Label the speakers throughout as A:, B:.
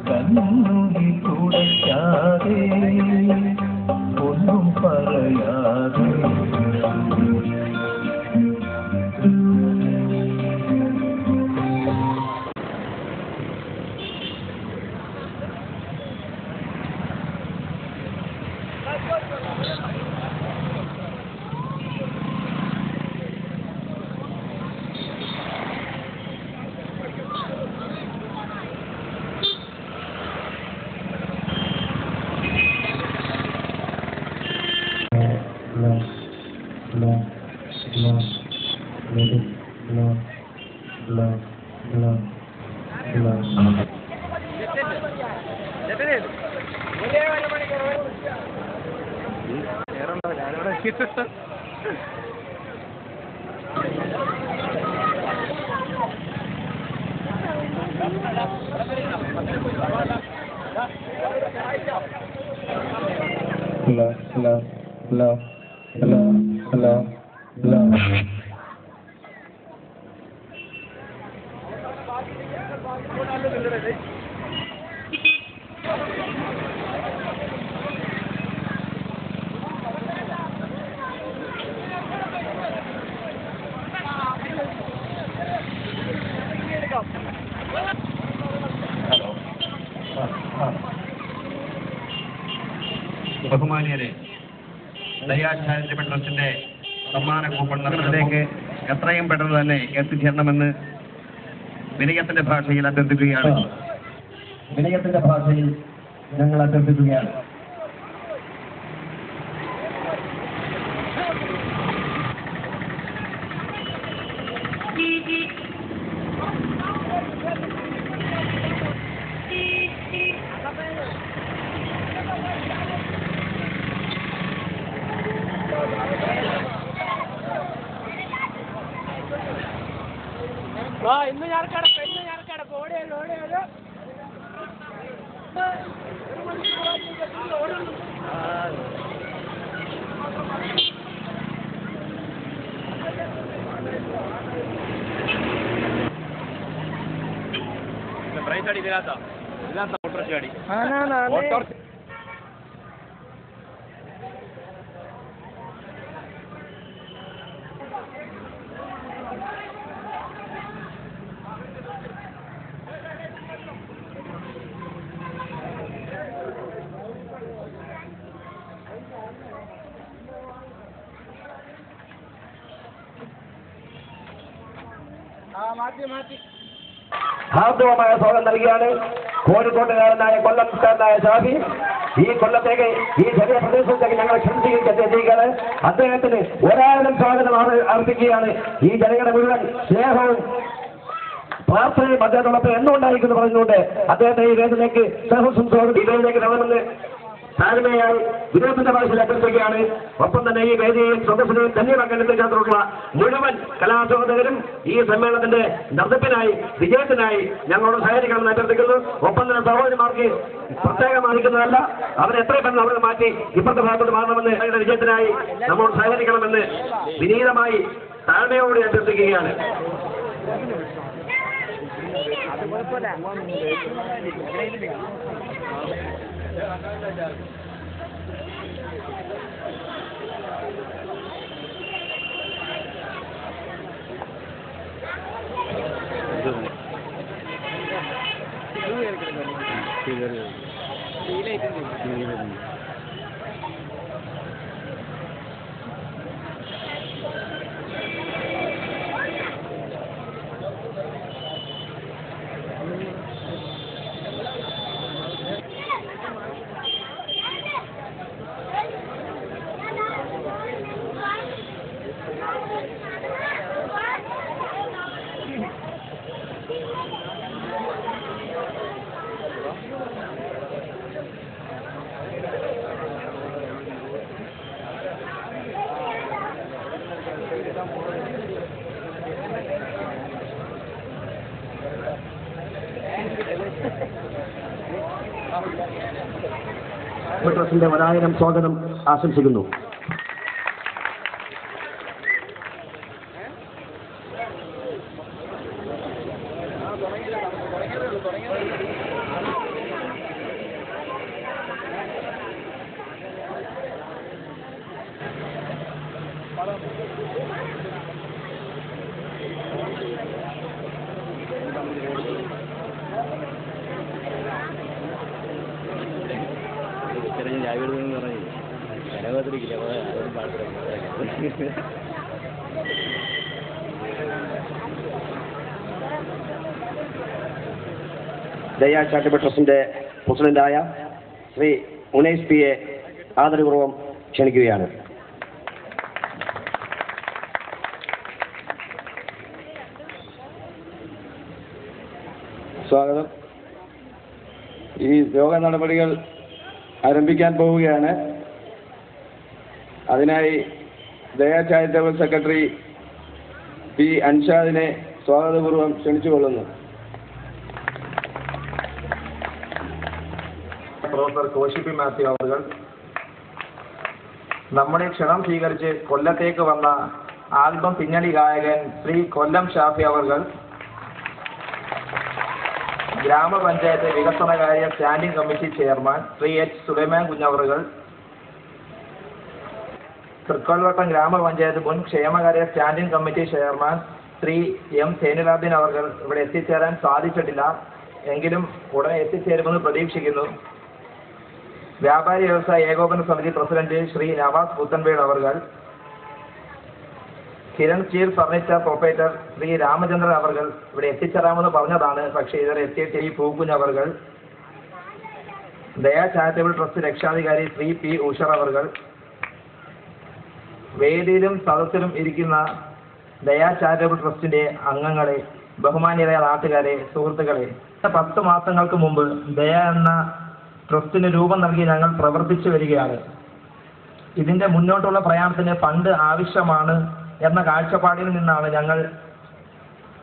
A: കണ്ണുനീർ തുടയ്ക്കാതെ ഒന്നും പറയാതെ
B: ബഹുമാനിയരെ, ദയാചാരിറ്റബിൾ ട്രസ്റ്റിന്റെ സമ്മാന കൂപ്പൺ നഗരത്തിലേക്ക് എത്രയും പെട്ടെന്ന് തന്നെ എത്തിച്ചേരണമെന്ന് വിനയത്തിന്റെ ഭാഷയിൽ അഭ്യർത്ഥിക്കുകയാണ്.
C: വിനയത്തിന്റെ ഭാഷയിൽ ഞങ്ങൾ അഭ്യർത്ഥിക്കുകയാണ്.
D: ഇന്ന് ഞാൻ കിടപ്പ് ഓടിയല്ലോ
B: പ്രൈസ് അടി ഇതിനകത്ത ഓട്ടോറിക്ഷ അടി
C: ഹാർദവമായ സ്വാഗതം നൽകിയാണ് കോഴിക്കോട്ടുകാരനായ കൊല്ലംകാരനായ ഷാഫി. ഈ കൊല്ലത്തേക്ക് ഈ ചെറിയ പ്രദേശത്തേക്ക് ഞങ്ങൾ ക്ഷണിക്കുകയാണ്. അദ്ദേഹത്തിന് 1000 സ്വാഗതം അർപ്പിക്കുകയാണ്. ഈ ജനങ്ങളുടെ മുഴുവൻ സ്നേഹവും പ്രാർത്ഥനയും അദ്ദേഹത്തോടൊപ്പം എന്നുണ്ടായിരിക്കുന്നു പറഞ്ഞുകൊണ്ട് അദ്ദേഹത്തെ ഈ വേദിയിലേക്ക് സ്വാഗതം ഈ വേദിയിലേക്ക് വരണമെന്ന് താഴ്മയായി വിനോദത്തിന്റെ ഭാഷയിൽ അഭ്യർത്ഥിക്കുകയാണ്. ഒപ്പം തന്നെ ഈ വേദിയെയും സദസ്സിനെയും ധന്യമാക്കേണ്ടതിനുള്ള മുഴുവൻ കലാസ്വാദകരും ഈ സമ്മേളനത്തിന്റെ നടത്തിപ്പിനായി വിജയത്തിനായി ഞങ്ങളോട് സഹകരിക്കണമെന്ന് അഭ്യർത്ഥിക്കുന്നു. ഒപ്പം തന്നെ സഹോദരിമാർക്ക് പ്രത്യേകം അറിയിക്കുന്നതല്ല, അവരെ എത്രയും പെട്ടെന്ന് അവിടെ മാറ്റി ഇപ്പുറത്തെ ഭാഗത്തോട്ട് മാറണമെന്ന് അവരുടെ വിജയത്തിനായി നമ്മളോട് സഹകരിക്കണമെന്ന് വിനീതമായി താഴ്മയോടെ അഭ്യർത്ഥിക്കുകയാണ്. ട്രസ്റ്റിന്റെ 1000 സ്വാഗതം ആശംസിക്കുന്നു. ദയാ ചാരിറ്റബിൾ ട്രസ്റ്റിന്റെ പ്രസിഡന്റായ ശ്രീ ഉനൈസ് പി എ ആദരപൂർവ്വം ക്ഷണിക്കുകയാണ്.
E: സ്വാഗതം. ഈ യോഗ നടപടികൾ ആരംഭിക്കാൻ പോവുകയാണ്. അതിനായി ദയാ ചാരിറ്റബിൾ സെക്രട്ടറി പി അൻഷാദിനെ സ്വാഗതപൂർവ്വം ക്ഷണിച്ചുകൊള്ളുന്നു.
F: പ്രൊഫസർ കോശി പി മാത്യു അവർ നമ്മുടെ ക്ഷണം സ്വീകരിച്ച് കൊല്ലത്തേക്ക് വന്ന ആൽബം പിന്നണി ഗായകൻ ശ്രീ കൊല്ലം ഷാഫി അവർ, ഗ്രാമപഞ്ചായത്ത് വികസനകാര്യ standing committee chairman Shri H Sulaiman കുഞ്ഞവർ, തൃക്കൊല്ലവട്ടം ഗ്രാമപഞ്ചായത്ത് മുൻ ക്ഷേമകാര്യ standing committee chairman Shri M Sainulabdeen അവർ ഇവിടെ എത്തിച്ചേരാൻ സാധിച്ചിട്ടില്ല, എങ്കിലും ഉടനെ എത്തിച്ചേരുമെന്ന് പ്രതീക്ഷിക്കുന്നു. വ്യാപാരി വ്യവസായ ഏകോപന സമിതി പ്രസിഡന്റ് ശ്രീ നവാസ് പുത്തൻവേട് അവർ, Kiran steel furniture proprietor Shri Ramachandran അവർ ഇവിടെ എത്തിച്ചേരാമെന്ന് പറഞ്ഞതാണ്, പക്ഷേ ഇതുവരെ എത്തിയിട്ട് ഈ പൂക്കുഞ്ഞ് അവർ, ദയാ ചാരിറ്റബിൾ ട്രസ്റ്റ് രക്ഷാധികാരി ശ്രീ പി ഉഷർ അവർ, വേദിയിലും സദസ്സിലും ഇരിക്കുന്ന ദയാ ചാരിറ്റബിൾ ട്രസ്റ്റിന്റെ അംഗങ്ങളെ, ബഹുമാന്യരായ നാട്ടുകാരെ, സുഹൃത്തുക്കളെ, 10 മാസങ്ങൾക്ക് മുമ്പ് ദയ എന്ന ട്രസ്റ്റിന് രൂപം നൽകി ഞങ്ങൾ പ്രവർത്തിച്ചു വരികയാണ്. ഇതിന്റെ മുന്നോട്ടുള്ള പ്രയാണത്തിന് ഫണ്ട് ആവശ്യമാണ് എന്ന കാഴ്ചപ്പാടിൽ നിന്നാണ് ഞങ്ങൾ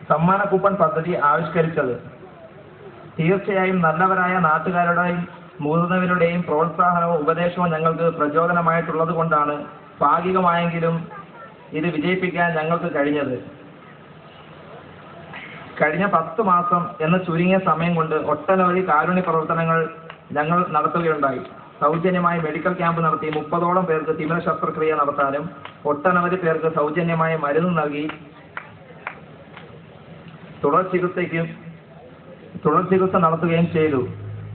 F: സമ്മാന കൂപ്പൺ പദ്ധതി ആവിഷ്കരിച്ചത്. തീർച്ചയായും നല്ലവരായ നാട്ടുകാരുടെയും മുതിർന്നവരുടെയും പ്രോത്സാഹനവും ഉപദേശവും ഞങ്ങൾക്ക് പ്രചോദനമായിട്ടുള്ളത് കൊണ്ടാണ് ഭാഗികമായെങ്കിലും ഇത് വിജയിപ്പിക്കാൻ ഞങ്ങൾക്ക് കഴിഞ്ഞത്. കഴിഞ്ഞ 10 മാസം എന്ന ചുരുങ്ങിയ സമയം കൊണ്ട് ഒട്ടനവധി കാരുണ്യ പ്രവർത്തനങ്ങൾ ഞങ്ങൾ നടത്തുകയുണ്ടായി. സൗജന്യമായി മെഡിക്കൽ ക്യാമ്പ് നടത്തി 30ഓളം പേർക്ക് തിമിര ശസ്ത്രക്രിയ നടത്താനും ഒട്ടനവധി പേർക്ക് സൗജന്യമായ മരുന്ന് നൽകി തുടർ ചികിത്സ നടത്തുകയും ചെയ്തു.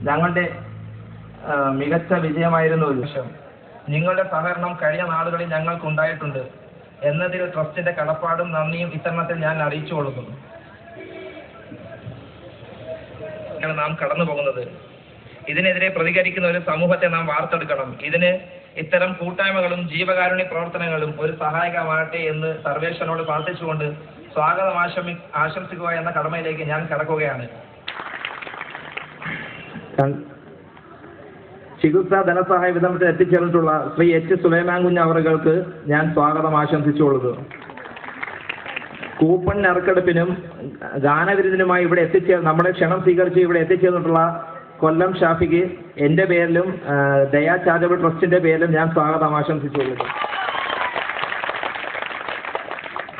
F: ഞങ്ങളുടെ മികച്ച വിജയമായിരുന്നു. നിങ്ങളുടെ സഹകരണം കഴിഞ്ഞ നാളുകളിൽ ഞങ്ങൾക്കുണ്ടായിട്ടുണ്ട് എന്നതിൽ ട്രസ്റ്റിന്റെ കടപ്പാടും നന്ദിയും ഇത്തരണത്തിൽ ഞാൻ അറിയിച്ചു കൊടുക്കുന്നു. നാം കടന്നു പോകുന്നത് ഇതിനെതിരെ പ്രതികരിക്കുന്ന ഒരു സമൂഹത്തെ നാം വാർത്തെടുക്കണം. ഇതിന് ഇത്തരം കൂട്ടായ്മകളും ജീവകാരുണ്യ പ്രവർത്തനങ്ങളും ഒരു സഹായകമാകട്ടെ എന്ന് സർവേശ്വരനോട് പ്രാർത്ഥിച്ചുകൊണ്ട് സ്വാഗതം ആശംസിക്കുക എന്ന കടമയിലേക്ക് ഞാൻ കടക്കുകയാണ്. ചികിത്സാ ധനസഹായ വിതരണത്തിൽ എത്തിച്ചേർന്നിട്ടുള്ള ശ്രീ എച്ച് സുലൈമാൻ കുഞ്ഞ് അവർക്ക് ഞാൻ സ്വാഗതം ആശംസിച്ചുകൊള്ളുന്നു. കൂപ്പൺ നറുക്കെടുപ്പിനും ഗാനവിരുന്നിനുമായി ഇവിടെ നമ്മുടെ ക്ഷണം സ്വീകരിച്ച് ഇവിടെ എത്തിച്ചേർന്നിട്ടുള്ള കൊല്ലം ഷാഫിക്ക് എൻ്റെ പേരിലും ദയാ ചാരിറ്റബിൾ ട്രസ്റ്റിന്റെ പേരിലും ഞാൻ സ്വാഗതം ആശംസിച്ചുകൊള്ളുന്നു.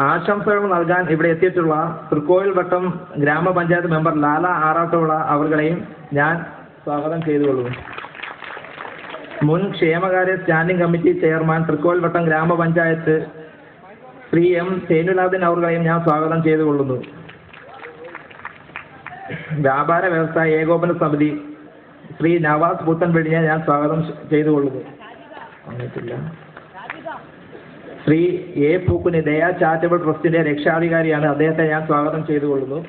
F: ആശംസകൾ നൽകാൻ ഇവിടെ എത്തിയിട്ടുള്ള തൃക്കോവിൽവട്ടം ഗ്രാമപഞ്ചായത്ത് മെമ്പർ ലാല ആറാട്ടുള്ള അവരുടെയും ഞാൻ സ്വാഗതം ചെയ്തുകൊള്ളുന്നു. മുൻ ക്ഷേമകാര്യ സ്റ്റാൻഡിംഗ് കമ്മിറ്റി ചെയർമാൻ തൃക്കോവിൽവട്ടം ഗ്രാമപഞ്ചായത്ത് ശ്രീ എം സൈനുലാബ്ദീൻ അവരുടെയും ഞാൻ സ്വാഗതം ചെയ്തുകൊള്ളുന്നു. വ്യാപാര വ്യവസായ ഏകോപന സമിതി ശ്രീ നവാസ് പുത്തൻവേടിനെ ഞാൻ സ്വാഗതം ചെയ്തുകൊള്ളുന്നു. ശ്രീ എ പൂക്കുനി ദയാ ചാരിറ്റബിൾ ട്രസ്റ്റിന്റെ രക്ഷാധികാരിയാണ്, അദ്ദേഹത്തെ ഞാൻ സ്വാഗതം ചെയ്തുകൊള്ളുന്നു.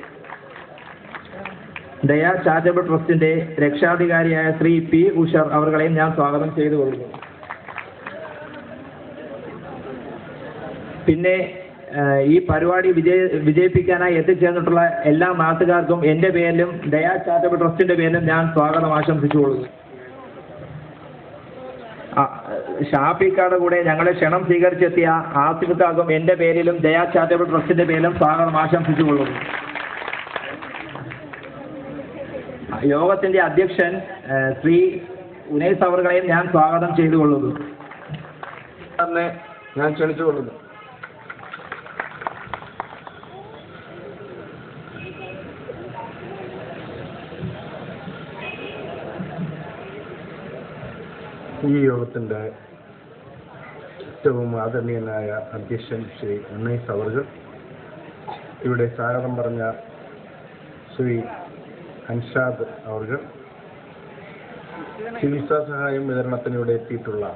F: ദയാ ചാരിറ്റബിൾ ട്രസ്റ്റിന്റെ രക്ഷാധികാരിയായ ശ്രീ പി ഉഷർ അവരുടെയും ഞാൻ സ്വാഗതം ചെയ്തുകൊള്ളുന്നു. പിന്നെ ഈ പരിപാടി വിജയിപ്പിക്കാനായി എത്തിച്ചേർന്നിട്ടുള്ള എല്ലാ നാട്ടുകാർക്കും എൻ്റെ പേരിലും ദയാ ചാരിറ്റബിൾ ട്രസ്റ്റിന്റെ പേരിലും ഞാൻ സ്വാഗതം ആശംസിച്ചുകൊള്ളുന്നു. ഷാഫിക്കാരുടെ കൂടെ ഞങ്ങളെ ക്ഷണം സ്വീകരിച്ചെത്തിയ ആസിഫുക്കാർക്കും എൻ്റെ പേരിലും ദയാ ചാരിറ്റബിൾ ട്രസ്റ്റിന്റെ പേരിലും സ്വാഗതം ആശംസിച്ചുകൊള്ളുന്നു. യോഗത്തിന്റെ അധ്യക്ഷൻ ശ്രീ ഉനൈസ് അവരുടെയും ഞാൻ സ്വാഗതം ചെയ്തുകൊള്ളുന്നു.
E: ഞാൻ ക്ഷണിച്ചുകൊള്ളുന്നു. ഈ യോഗത്തിൻ്റെ
G: ഏറ്റവും ആദരണീയനായ അധ്യക്ഷൻ ശ്രീ ഉണ്ണീസ് അവർകൾ, ഇവിടെ സ്വാഗതം പറഞ്ഞ ശ്രീ അൻഷാദ് അവർകൾ, ചികിത്സാ സഹായം വിതരണത്തിന് ഇവിടെ എത്തിയിട്ടുള്ള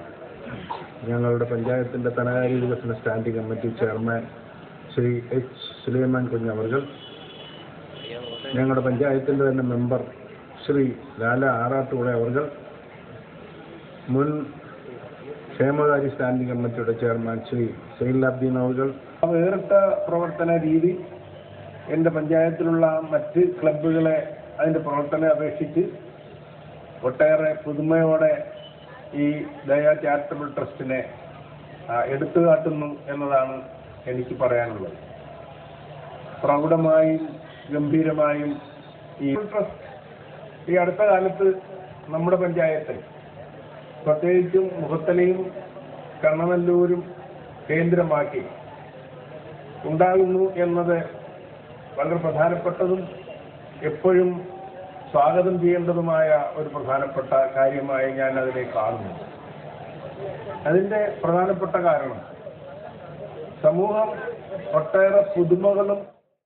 G: ഞങ്ങളുടെ പഞ്ചായത്തിൻ്റെ ധനകാര്യ വികസന standing committee chairman Shri H Sulaiman കുഞ്ഞവർകൾ, ഞങ്ങളുടെ പഞ്ചായത്തിൻ്റെ തന്നെ മെമ്പർ ശ്രീ ലാല ആറാട്ടുപുഴ അവർകൾ, മുൻ ക്ഷേമകാര്യ സ്റ്റാൻഡിംഗ് കമ്മിറ്റിയുടെ ചെയർമാൻ ശ്രീ സൈലാബ്ദീൻ അവർകൾ. വേറിട്ട പ്രവർത്തന രീതി എൻ്റെ പഞ്ചായത്തിലുള്ള മറ്റ് ക്ലബ്ബുകളെ അതിൻ്റെ പ്രവർത്തനം അപേക്ഷിച്ച് ഒട്ടേറെ പുതുമയോടെ ഈ ദയ ചാരിറ്റബിൾ ട്രസ്റ്റിനെ എടുത്തുകാട്ടുന്നു എന്നതാണ് എനിക്ക് പറയാനുള്ളത്. പ്രൗഢമായും ഗംഭീരമായും ഈ ട്രസ്റ്റ് ഈ അടുത്ത കാലത്ത് നമ്മുടെ പഞ്ചായത്തിൽ പ്രത്യേകിച്ചും മുഖത്തലയും കണ്ണനല്ലൂരും കേന്ദ്രമാക്കി ഉണ്ടാകുന്നു എന്നത് വളരെ പ്രധാനപ്പെട്ടതും എപ്പോഴും സ്വാഗതം ചെയ്യേണ്ടതുമായ ഒരു പ്രധാനപ്പെട്ട കാര്യമായി ഞാൻ അതിനെ കാണുന്നു. അതിൻ്റെ പ്രധാനപ്പെട്ട കാരണം സമൂഹം ഒട്ടേറെ പുതുമകളും